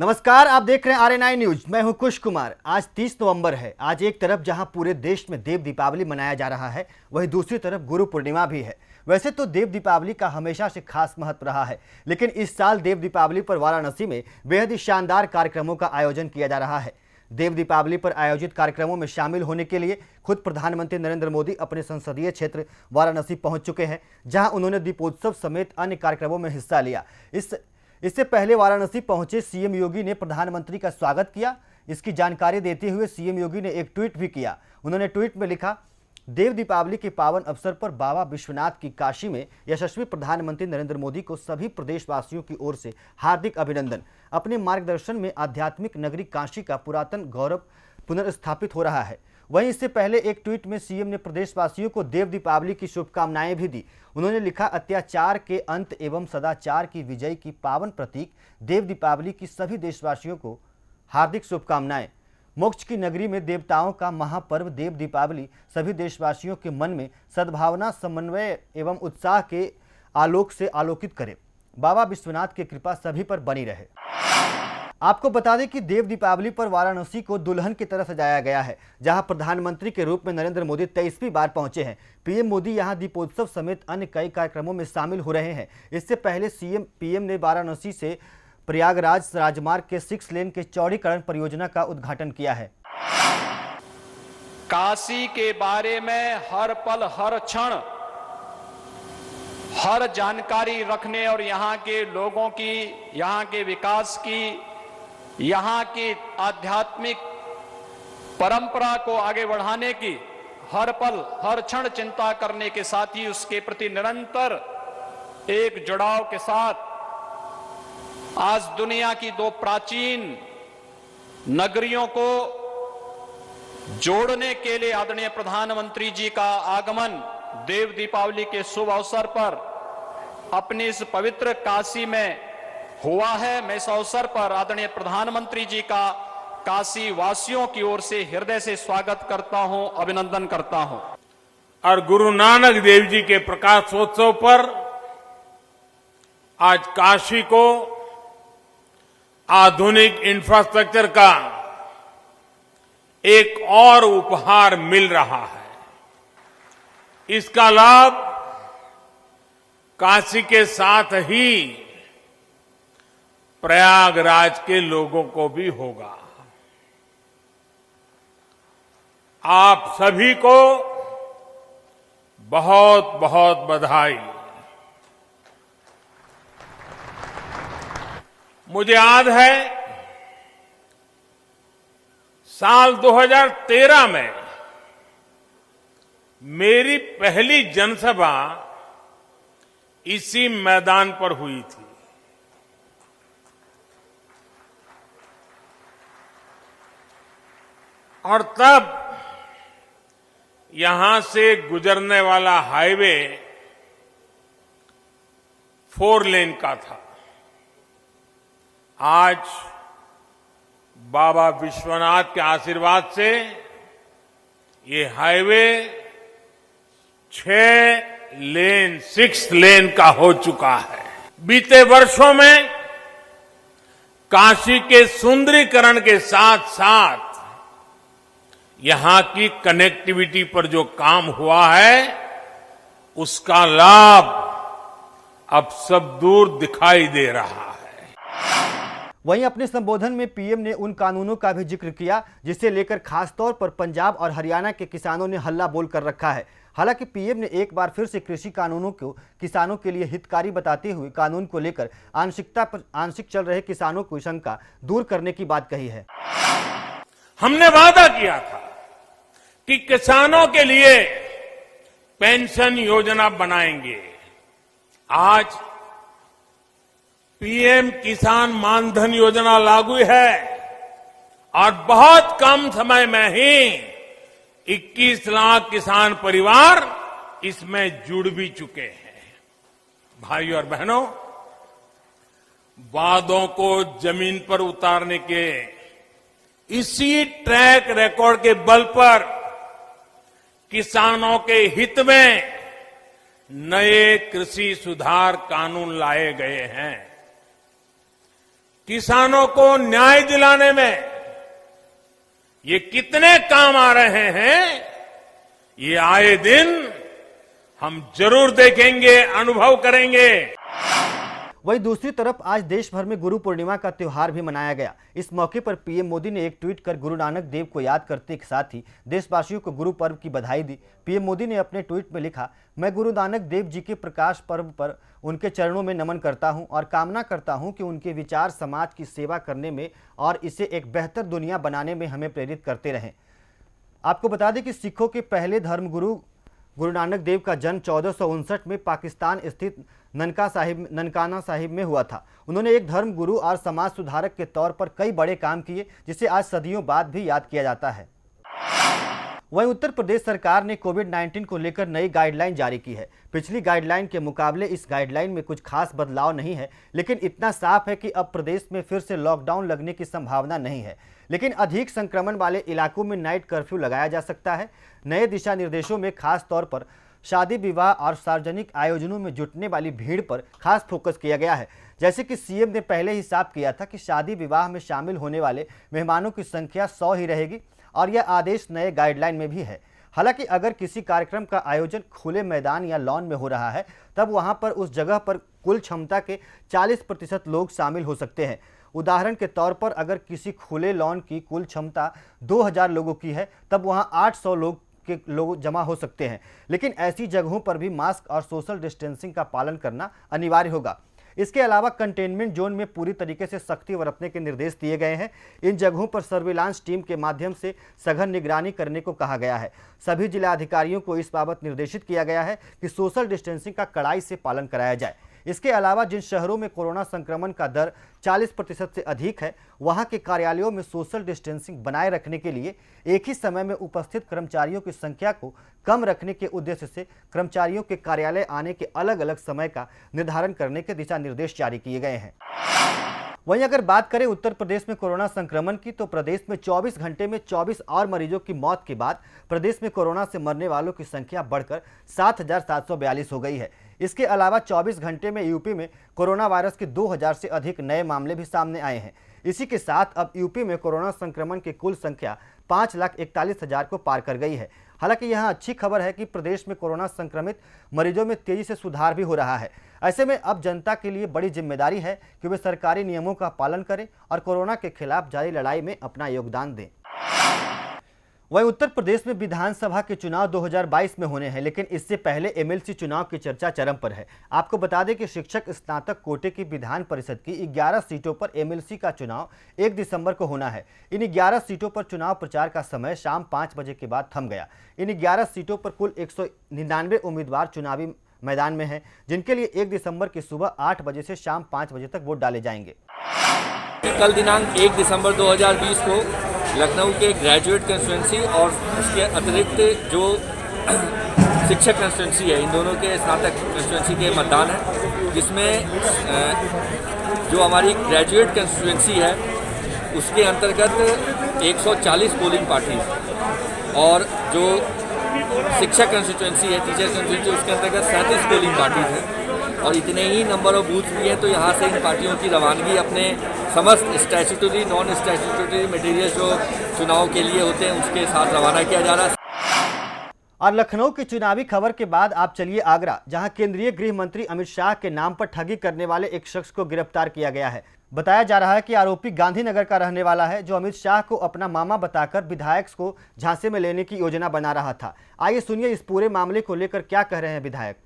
नमस्कार, आप देख रहे हैं RNI न्यूज। मैं हूं कुश कुमार। आज 30 नवंबर है। आज एक तरफ जहां पूरे देश में देव दीपावली मनाया जा रहा है, वहीं दूसरी तरफ गुरु पूर्णिमा भी है। वैसे तो देव दीपावली का हमेशा से खास महत्व रहा है, लेकिन इस साल देव दीपावली पर वाराणसी में बेहद ही शानदार कार्यक्रमों का आयोजन किया जा रहा है। देव दीपावली पर आयोजित कार्यक्रमों में शामिल होने के लिए खुद प्रधानमंत्री नरेंद्र मोदी अपने संसदीय क्षेत्र वाराणसी पहुंच चुके हैं, जहां उन्होंने दीपोत्सव समेत अन्य कार्यक्रमों में हिस्सा लिया। इससे पहले वाराणसी पहुंचे सीएम योगी ने प्रधानमंत्री का स्वागत किया। इसकी जानकारी देते हुए सीएम योगी ने एक ट्वीट भी किया। उन्होंने ट्वीट में लिखा, देव दीपावली के पावन अवसर पर बाबा विश्वनाथ की काशी में यशस्वी प्रधानमंत्री नरेंद्र मोदी को सभी प्रदेशवासियों की ओर से हार्दिक अभिनंदन। अपने मार्गदर्शन में आध्यात्मिक नगरी काशी का पुरातन गौरव पुनर्स्थापित हो रहा है। वहीं इससे पहले एक ट्वीट में सीएम ने प्रदेशवासियों को देव दीपावली की शुभकामनाएं भी दी। उन्होंने लिखा, अत्याचार के अंत एवं सदाचार की विजय की पावन प्रतीक देव दीपावली की सभी देशवासियों को हार्दिक शुभकामनाएं। मोक्ष की नगरी में देवताओं का महापर्व देव दीपावली सभी देशवासियों के मन में सद्भावना, समन्वय एवं उत्साह के आलोक से आलोकित करे। बाबा विश्वनाथ की कृपा सभी पर बनी रहे। आपको बता दें कि देव दीपावली पर वाराणसी को दुल्हन की तरह सजाया गया है, जहां प्रधानमंत्री के रूप में नरेंद्र मोदी 23वीं बार पहुंचे हैं। पीएम मोदी यहां दीपोत्सव समेत अन्य कई कार्यक्रमों में शामिल हो रहे हैं। इससे पहले पीएम ने वाराणसी से प्रयागराज राजमार्ग के 6 लेन के चौड़ीकरण परियोजना का उद्घाटन किया है। काशी के बारे में हर पल हर क्षण हर जानकारी रखने और यहाँ के लोगों की, यहाँ के विकास की, यहाँ की आध्यात्मिक परंपरा को आगे बढ़ाने की हर पल हर क्षण चिंता करने के साथ ही उसके प्रति निरंतर एक जुड़ाव के साथ आज दुनिया की दो प्राचीन नगरियों को जोड़ने के लिए आदरणीय प्रधानमंत्री जी का आगमन देव दीपावली के शुभ अवसर पर अपनी इस पवित्र काशी में हुआ है। मैं इस अवसर पर आदरणीय प्रधानमंत्री जी का काशी वासियों की ओर से हृदय से स्वागत करता हूं, अभिनंदन करता हूं। और गुरु नानक देव जी के प्रकाशोत्सव पर आज काशी को आधुनिक इंफ्रास्ट्रक्चर का एक और उपहार मिल रहा है। इसका लाभ काशी के साथ ही प्रयागराज के लोगों को भी होगा। आप सभी को बहुत बहुत बधाई। मुझे याद है साल 2013 में मेरी पहली जनसभा इसी मैदान पर हुई थी। और तब यहां से गुजरने वाला हाईवे 4 लेन का था। आज बाबा विश्वनाथ के आशीर्वाद से ये हाईवे 6 लेन का हो चुका है। बीते वर्षों में काशी के सुंदरीकरण के साथ साथ यहां की कनेक्टिविटी पर जो काम हुआ है, उसका लाभ अब सब दूर दिखाई दे रहा है। वहीं अपने संबोधन में पीएम ने उन कानूनों का भी जिक्र किया जिसे लेकर खासतौर पर पंजाब और हरियाणा के किसानों ने हल्ला बोल कर रखा है। हालांकि पीएम ने एक बार फिर से कृषि कानूनों को किसानों के लिए हितकारी बताते हुए कानून को लेकर आंशिक चल रहे किसानों की शंका दूर करने की बात कही है। हमने वादा किया था कि किसानों के लिए पेंशन योजना बनाएंगे। आज पीएम किसान मानधन योजना लागू है और बहुत कम समय में ही 21 लाख किसान परिवार इसमें जुड़ भी चुके हैं। भाइयों और बहनों, वादों को जमीन पर उतारने के इसी ट्रैक रिकॉर्ड के बल पर किसानों के हित में नए कृषि सुधार कानून लाए गए हैं। किसानों को न्याय दिलाने में ये कितने काम आ रहे हैं, ये आए दिन हम जरूर देखेंगे, अनुभव करेंगे। वहीं दूसरी तरफ आज देश भर में गुरु पूर्णिमा का त्योहार भी मनाया गया। इस मौके पर पीएम मोदी ने एक ट्वीट कर गुरु नानक देव को याद करते के साथ ही देशवासियों को गुरु पर्व की बधाई दी। पीएम मोदी ने अपने ट्वीट में लिखा, मैं गुरु नानक देव जी के प्रकाश पर्व पर उनके चरणों में नमन करता हूं और कामना करता हूं कि उनके विचार समाज की सेवा करने में और इसे एक बेहतर दुनिया बनाने में हमें प्रेरित करते रहें। आपको बता दें कि सिखों के पहले धर्मगुरु गुरु नानक देव का जन्म 1459 में पाकिस्तान स्थित ननकाना साहिब में हुआ था। उन्होंने एक धर्म गुरु और समाज सुधारक के तौर पर कई बड़े काम किए, जिसे आज सदियों बाद भी याद किया जाता है। वहीं उत्तर प्रदेश सरकार ने कोविड-19 को लेकर नई गाइडलाइन जारी की है। पिछली गाइडलाइन के मुकाबले इस गाइडलाइन में कुछ खास बदलाव नहीं है, लेकिन इतना साफ है कि अब प्रदेश में फिर से लॉकडाउन लगने की संभावना नहीं है, लेकिन अधिक संक्रमण वाले इलाकों में नाइट कर्फ्यू लगाया जा सकता है। नए दिशा निर्देशों में खास तौर पर शादी विवाह और सार्वजनिक आयोजनों में जुटने वाली भीड़ पर खास फोकस किया गया है। जैसे कि सीएम ने पहले ही साफ किया था कि शादी विवाह में शामिल होने वाले मेहमानों की संख्या 100 ही रहेगी और यह आदेश नए गाइडलाइन में भी है। हालांकि अगर किसी कार्यक्रम का आयोजन खुले मैदान या लॉन में हो रहा है, तब वहां पर उस जगह पर कुल क्षमता के 40% लोग शामिल हो सकते हैं। उदाहरण के तौर पर अगर किसी खुले लॉन की कुल क्षमता 2000 लोगों की है, तब वहां 800 लोग जमा हो सकते हैं। लेकिन ऐसी जगहों पर भी मास्क और सोशल डिस्टेंसिंग का पालन करना अनिवार्य होगा। इसके अलावा कंटेनमेंट जोन में पूरी तरीके से सख्ती बरतने के निर्देश दिए गए हैं। इन जगहों पर सर्विलांस टीम के माध्यम से सघन निगरानी करने को कहा गया है। सभी जिलाधिकारियों को इस बाबत निर्देशित किया गया है कि सोशल डिस्टेंसिंग का कड़ाई से पालन कराया जाए। इसके अलावा जिन शहरों में कोरोना संक्रमण का दर 40% से अधिक है, वहां के कार्यालयों में सोशल डिस्टेंसिंग बनाए रखने के लिए एक ही समय में उपस्थित कर्मचारियों की संख्या को कम रखने के उद्देश्य से कर्मचारियों के कार्यालय आने के अलग अलग समय का निर्धारण करने के दिशा निर्देश जारी किए गए हैं। वहीं अगर बात करें उत्तर प्रदेश में कोरोना संक्रमण की, तो प्रदेश में 24 घंटे में 24 और मरीजों की मौत के बाद प्रदेश में कोरोना से मरने वालों की संख्या बढ़कर 7,742 हो गई है। इसके अलावा 24 घंटे में यूपी में कोरोना वायरस के 2000 से अधिक नए मामले भी सामने आए हैं। इसी के साथ अब यूपी में कोरोना संक्रमण की कुल संख्या 5,41,000 को पार कर गई है। हालांकि यहाँ अच्छी खबर है कि प्रदेश में कोरोना संक्रमित मरीजों में तेजी से सुधार भी हो रहा है। ऐसे में अब जनता के लिए बड़ी जिम्मेदारी है कि वे सरकारी नियमों का पालन करें और कोरोना के खिलाफ जारी लड़ाई में अपना योगदान दें। वहीं उत्तर प्रदेश में विधानसभा के चुनाव 2022 में होने हैं, लेकिन इससे पहले एमएलसी चुनाव की चर्चा चरम पर है। आपको बता दें कि शिक्षक स्नातक कोटे की विधान परिषद की 11 सीटों पर एमएलसी का चुनाव 1 दिसंबर को होना है। इन 11 सीटों पर चुनाव प्रचार का समय शाम 5 बजे के बाद थम गया। इन 11 सीटों पर कुल 199 उम्मीदवार चुनावी मैदान में हैं, जिनके लिए 1 दिसंबर की सुबह 8 बजे से शाम 5 बजे तक वोट डाले जाएंगे। कल दिनांक 1 दिसंबर 2020 को लखनऊ के ग्रेजुएट कंस्टिट्यूंसी और उसके अतिरिक्त जो शिक्षक कंस्टिट्यूंसी है, इन दोनों के स्नातक कंस्टिट्यूंसी के मतदान है, जिसमें जो हमारी ग्रेजुएट कंस्टिट्यूंसी है उसके अंतर्गत 140 पोलिंग पार्टीज और जो शिक्षक कंस्टिट्यूंसी है, टीचर कंस्टिट्यूंसी, उसके अंतर्गत 37 पोलिंग पार्टीज हैं और इतने ही नंबर ऑफ बूथ भी हैं। तो यहाँ से इन पार्टियों की रवानगी अपने समस्त स्टैट्यूटरी नॉन स्टैट्यूटरी मटेरियल जो चुनाव के लिए होते हैं उसके साथ रवाना किया जा रहा है। और लखनऊ की चुनावी खबर के बाद आप चलिए आगरा, जहां केंद्रीय गृह मंत्री अमित शाह के नाम पर ठगी करने वाले एक शख्स को गिरफ्तार किया गया है। बताया जा रहा है कि आरोपी गांधीनगर का रहने वाला है, जो अमित शाह को अपना मामा बताकर विधायक को झांसे में लेने की योजना बना रहा था। आइए सुनिए इस पूरे मामले को लेकर क्या कह रहे हैं विधायक।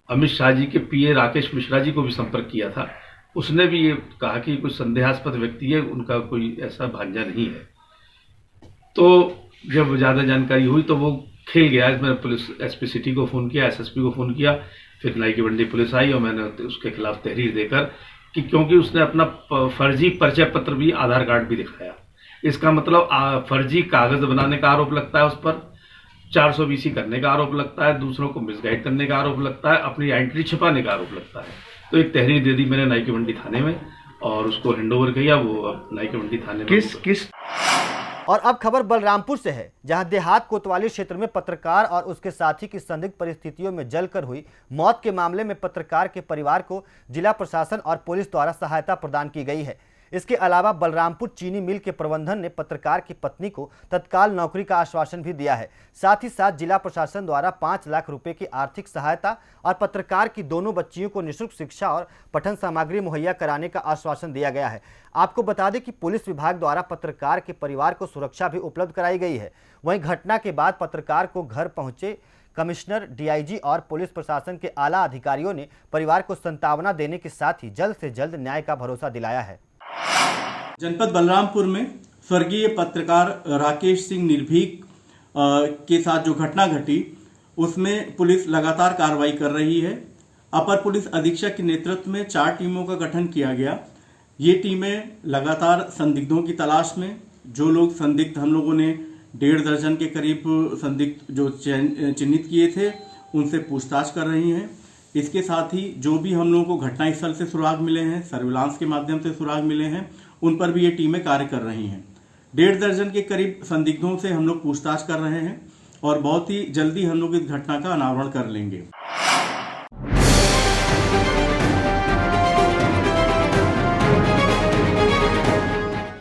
अमित शाह जी के पीए राकेश मिश्रा जी को भी संपर्क किया था। उसने भी ये कहा कि कोई संदेहास्पद व्यक्ति है, उनका कोई ऐसा भांजा नहीं है। तो जब ज़्यादा जानकारी हुई तो वो खेल गया। मैंने पुलिस एसपी सिटी को फ़ोन किया, एसएसपी को फ़ोन किया, फिर नाई की मंडी पुलिस आई और मैंने उसके खिलाफ तहरीर देकर कि क्योंकि उसने अपना फर्जी परिचय पत्र भी, आधार कार्ड भी दिखाया, इसका मतलब फर्जी कागज बनाने का आरोप लगता है उस पर, 420 करने का आरोप लगता है, दूसरों को मिसगाइड करने का आरोप लगता है, अपनी आइडेंटिटी छिपाने का आरोप लगता है। तो एक तहरीर दे दी मैंने नाई की मंडी थाने में और उसको हैंडओवर किया। वो नाई की मंडी थाने में और अब खबर बलरामपुर से है, जहां देहात कोतवाली क्षेत्र में पत्रकार और उसके साथी की संदिग्ध परिस्थितियों में जलकर हुई मौत के मामले में पत्रकार के परिवार को जिला प्रशासन और पुलिस द्वारा सहायता प्रदान की गई है। इसके अलावा बलरामपुर चीनी मिल के प्रबंधन ने पत्रकार की पत्नी को तत्काल नौकरी का आश्वासन भी दिया है। साथ ही साथ जिला प्रशासन द्वारा 5 लाख रुपए की आर्थिक सहायता और पत्रकार की दोनों बच्चियों को निःशुल्क शिक्षा और पठन सामग्री मुहैया कराने का आश्वासन दिया गया है। आपको बता दें कि पुलिस विभाग द्वारा पत्रकार के परिवार को सुरक्षा भी उपलब्ध कराई गई है। वहीं घटना के बाद पत्रकार को घर पहुंचे कमिश्नर, डीआईजी और पुलिस प्रशासन के आला अधिकारियों ने परिवार को सांत्वना देने के साथ ही जल्द से जल्द न्याय का भरोसा दिलाया है। जनपद बलरामपुर में स्वर्गीय पत्रकार राकेश सिंह निर्भीक के साथ जो घटना घटी, उसमें पुलिस लगातार कार्रवाई कर रही है। अपर पुलिस अधीक्षक के नेतृत्व में 4 टीमों का गठन किया गया। ये टीमें लगातार संदिग्धों की तलाश में, जो लोग संदिग्ध हम लोगों ने 1.5 दर्जन के करीब संदिग्ध जो चिन्हित किए थे, उनसे पूछताछ कर रही हैं। इसके साथ ही जो भी हम लोगों को घटनास्थल से सुराग मिले हैं, सर्विलांस के माध्यम से सुराग मिले हैं, उन पर भी ये टीमें कार्य कर रही हैं। 1.5 दर्जन के करीब संदिग्धों से हम लोग पूछताछ कर रहे हैं और बहुत ही जल्दी हम लोग इस घटना का अनावरण कर लेंगे।